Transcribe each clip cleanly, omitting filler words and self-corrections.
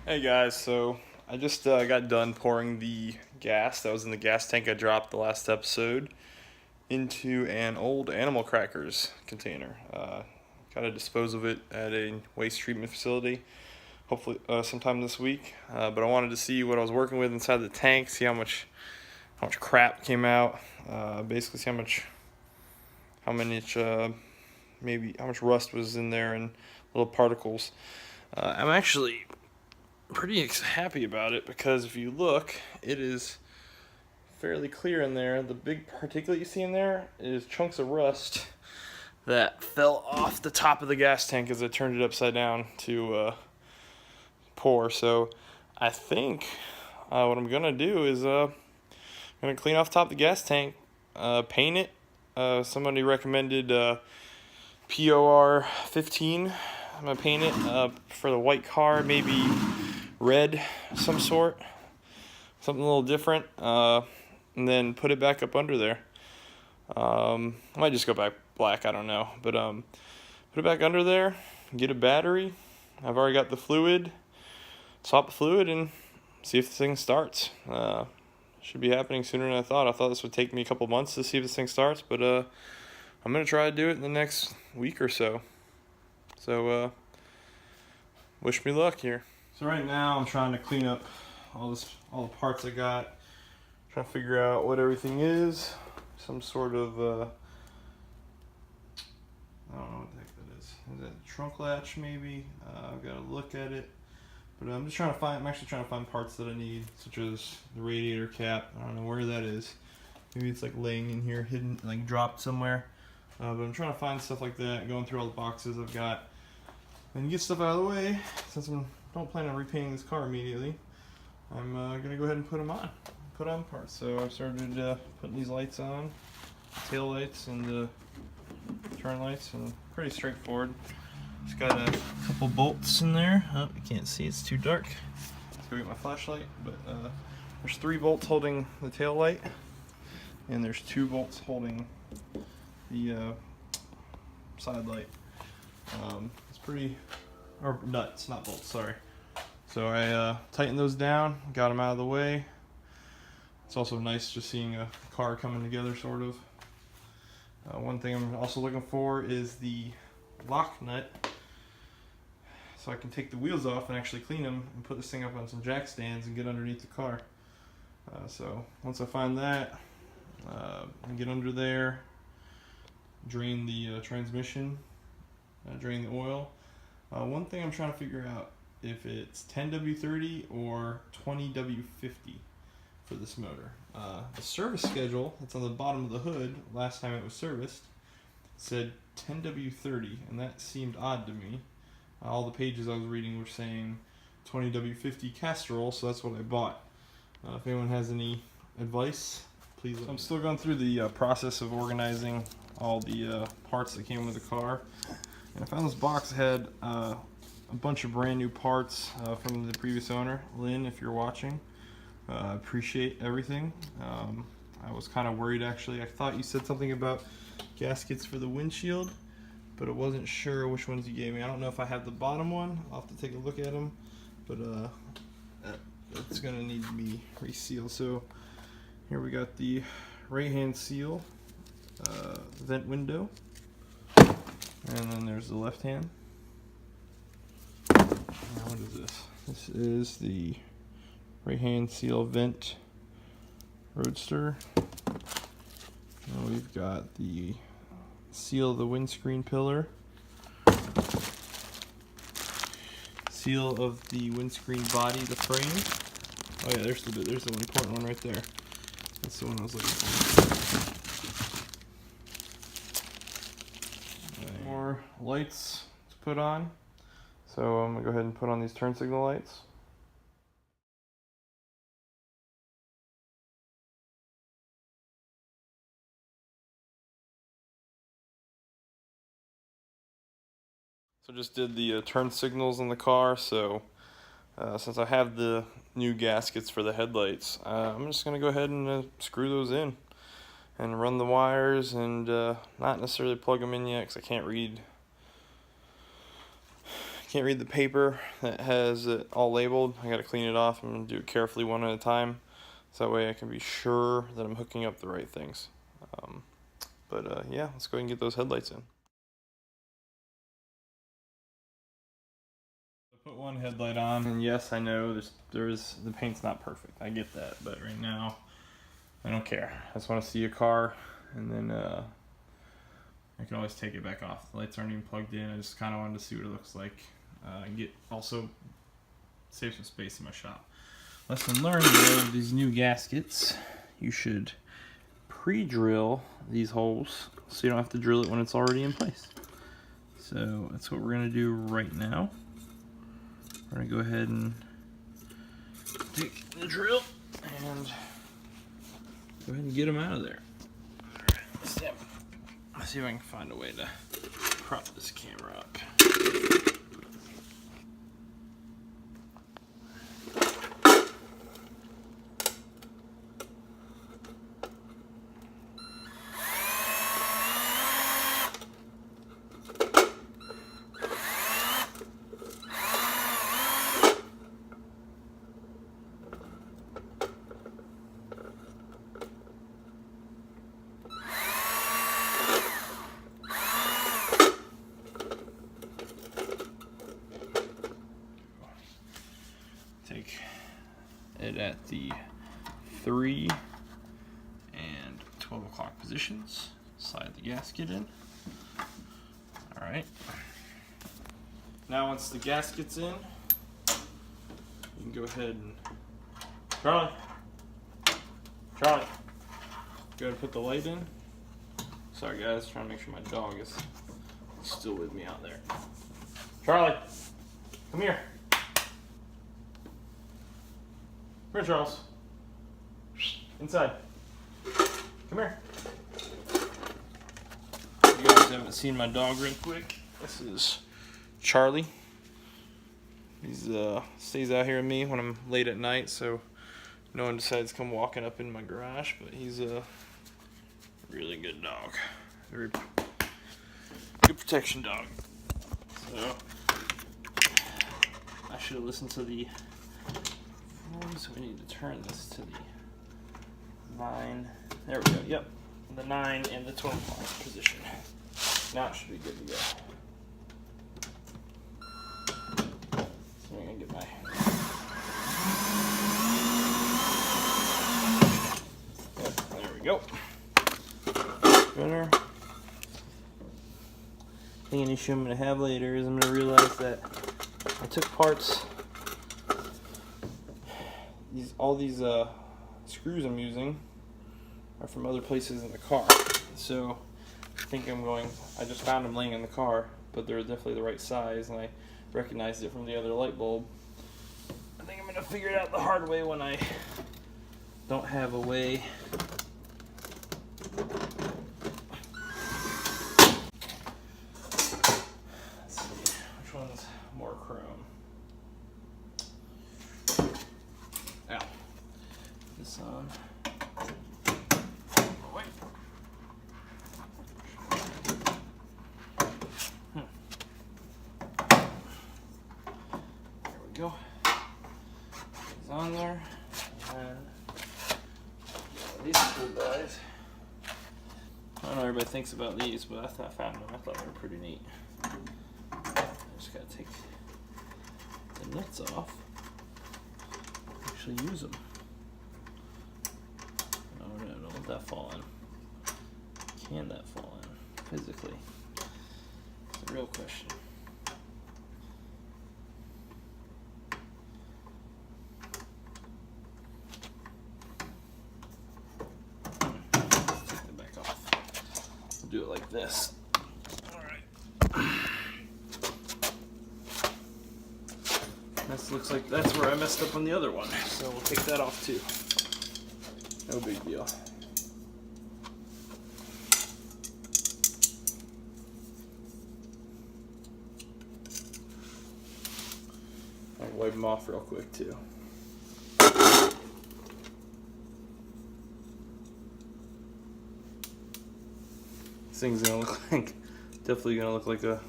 Hey guys, so I just got done pouring the gas that was in the gas tank I dropped the last episode into an old animal crackers container. Got to dispose of it at a waste treatment facility, hopefully sometime this week. But I wanted to see what I was working with inside the tank, see how much crap came out, basically see how much rust was in there and little particles. I'm actually pretty happy about it because if you look, it is fairly clear in there. The big particulate you see in there is chunks of rust that fell off the top of the gas tank as I turned it upside down to pour. So I think what I'm gonna do is gonna clean off top of the gas tank, paint it. Somebody recommended POR 15. I'm gonna paint it for the white car, maybe red some sort, something a little different, and then put it back up under there. I might just go back black, I don't know, but put it back under there, get a battery. I've already got the fluid, swap the fluid and see if this thing starts. Should be happening sooner than I thought. I thought this would take me a couple months to see if this thing starts, but I'm gonna try to do it in the next week or so. So wish me luck here. So right now I'm trying to clean up all the parts I got. Trying to figure out what everything is. Some sort of I don't know what the heck that is. Is that a trunk latch maybe? I've got to look at it. But I'm actually trying to find parts that I need, such as the radiator cap. I don't know where that is. Maybe it's like laying in here, hidden, like dropped somewhere. But I'm trying to find stuff like that, going through all the boxes I've got. And get stuff out of the way, since I don't plan on repainting this car immediately. I'm gonna go ahead and put on parts. So I've started putting these lights on, tail lights and the turn lights, and pretty straightforward. Just got a couple bolts in there. Oh, you can't see, it's too dark. Let's go get my flashlight. But there's 3 bolts holding the tail light, and there's 2 bolts holding the side light. It's pretty, or nuts, not bolts, sorry. So I tightened those down, got them out of the way. It's also nice just seeing a car coming together, sort of. One thing I'm also looking for is the lock nut, so I can take the wheels off and actually clean them and put this thing up on some jack stands and get underneath the car. So once I find that, and get under there, drain the transmission, drain the oil. One thing I'm trying to figure out if it's 10W30 or 20W50 for this motor. The service schedule that's on the bottom of the hood, last time it was serviced, said 10W30, and that seemed odd to me. All the pages I was reading were saying 20W50 Castrol, so that's what I bought. If anyone has any advice, please let me know. I'm still going through the process of organizing all the parts that came with the car. And I found this box that had a bunch of brand new parts from the previous owner. Lynn, if you're watching, appreciate everything. I was kind of worried, actually. I thought you said something about gaskets for the windshield, but I wasn't sure which ones you gave me. I don't know if I have the bottom one. I'll have to take a look at them, but that's going to need to be resealed. So here we got the right hand seal, vent window, and then there's the left hand. Now what is this? This is the right hand seal vent roadster. Now we've got the seal of the windscreen pillar, seal of the windscreen body, the frame. Oh yeah, there's the one important one right there. That's the one I was looking for. More lights to put on. So I'm gonna go ahead and put on these turn signal lights. So just did the turn signals in the car. So since I have the new gaskets for the headlights, I'm just gonna go ahead and screw those in and run the wires, and not necessarily plug them in yet because I can't can't read the paper that has it all labeled. I gotta clean it off. I'm gonna do it carefully one at a time, so that way I can be sure that I'm hooking up the right things. Yeah, let's go ahead and get those headlights in. Put one headlight on, and yes, I know there's the paint's not perfect. I get that, but right now I don't care. I just want to see a car, and then I can always take it back off. The lights aren't even plugged in. I just kind of wanted to see what it looks like. Also save some space in my shop. Lesson learned though, these new gaskets, you should pre-drill these holes so you don't have to drill it when it's already in place. So that's what we're gonna do right now. We're gonna go ahead and take the drill and go ahead and get them out of there. Alright, let's see if I can find a way to prop this camera up. Take it at the 3 and 12 o'clock positions. Slide the gasket in. Alright. Now once the gasket's in, you can go ahead and... Charlie! Go ahead and put the light in. Sorry guys, trying to make sure my dog is still with me out there. Charlie! Come here! Come here, Charles. Inside. Come here. You guys haven't seen my dog real quick. This is Charlie. He's stays out here with me when I'm late at night, so no one decides to come walking up in my garage, but he's a really good dog. Very good protection dog. So I should have listened to the... So we need to turn this to the 9. There we go. Yep, the 9 and the 12 o'clock position. Now it should be good to go. So I'm gonna get my... Yep, there we go. Spinner. I think an issue I'm gonna have later is I'm gonna realize that I took parts. All these screws I'm using are from other places in the car. So I think I just found them laying in the car, but they're definitely the right size, and I recognized it from the other light bulb. I think I'm gonna figure it out the hard way when I don't have a way. Let's see, which one's more chrome? This on. Oh, wait. There we go. It's on there. And these cool guys. I don't know what everybody thinks about these, but I found them. I thought they were pretty neat. I just gotta take the nuts off. Actually use them. Don't let that fall in. Can that fall in physically? It's a real question. Let's take that back off. We'll do it like this. Alright. This looks like that's where I messed up on the other one. So we'll take that off too. No big deal. I'll wipe them off real quick too. This thing's gonna look like, definitely gonna look like a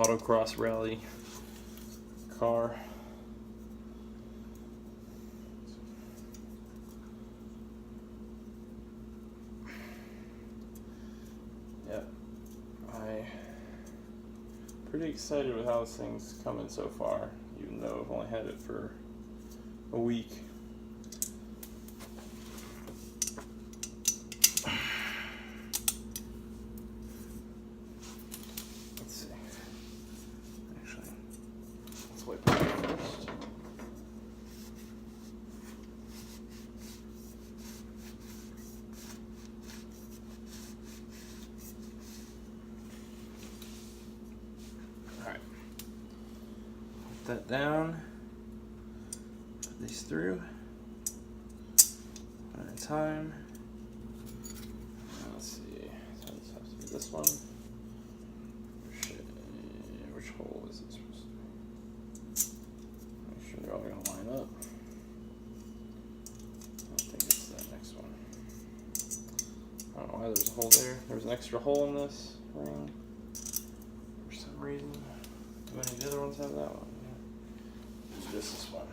autocross rally car. Yep, I'm pretty excited with how this thing's coming so far, even though I've only had it for a week. Let's see. Actually, let's wipe it out first. Alright. Put that down. Put these through. One at a time. Let's see. So this has to be this one. Which hole is it supposed to be? Make sure they're all going to line up. I think it's that next one. I don't know why there's a hole there. There's an extra hole in this ring for some reason. Do any of the other ones have that one? Yeah. It's just this one.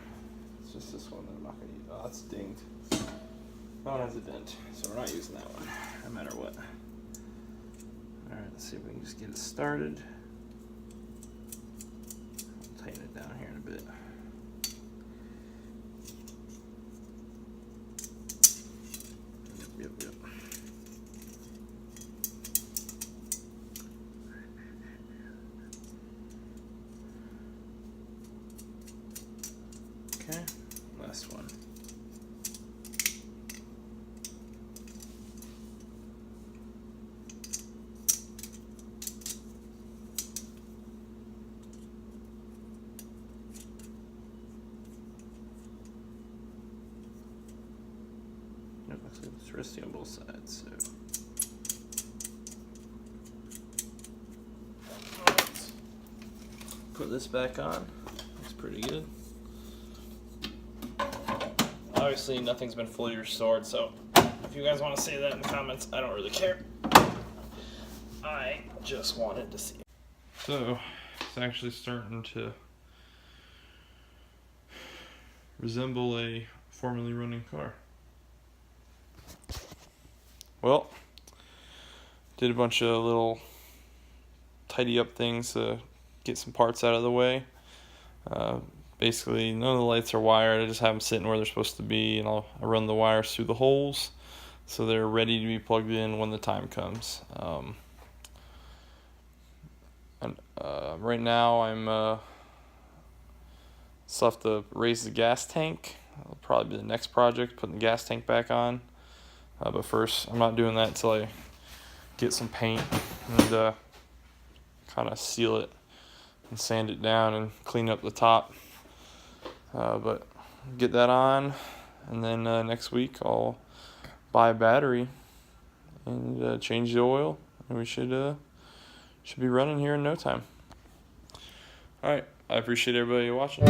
It's just this one that I'm not going to use. Oh, that's dinged. That one has a dent, so we're not using that one, no matter what. Alright, let's see if we can just get it started. I'll tighten it down here in a bit. Yep. Okay, last one. It looks like it's rusty on both sides, so. Let's put this back on. Looks pretty good. Obviously, nothing's been fully restored, so if you guys want to say that in the comments, I don't really care. I just wanted to see it. So, it's actually starting to resemble a formerly running car. Well, did a bunch of little tidy up things to get some parts out of the way. Basically, none of the lights are wired. I just have them sitting where they're supposed to be, and I run the wires through the holes so they're ready to be plugged in when the time comes. Right now, I'm still have to raise the gas tank. That'll probably be the next project, putting the gas tank back on. But first, I'm not doing that until I get some paint and kind of seal it and sand it down and clean up the top. But get that on, and then next week I'll buy a battery and change the oil, and we should be running here in no time. All right, I appreciate everybody watching.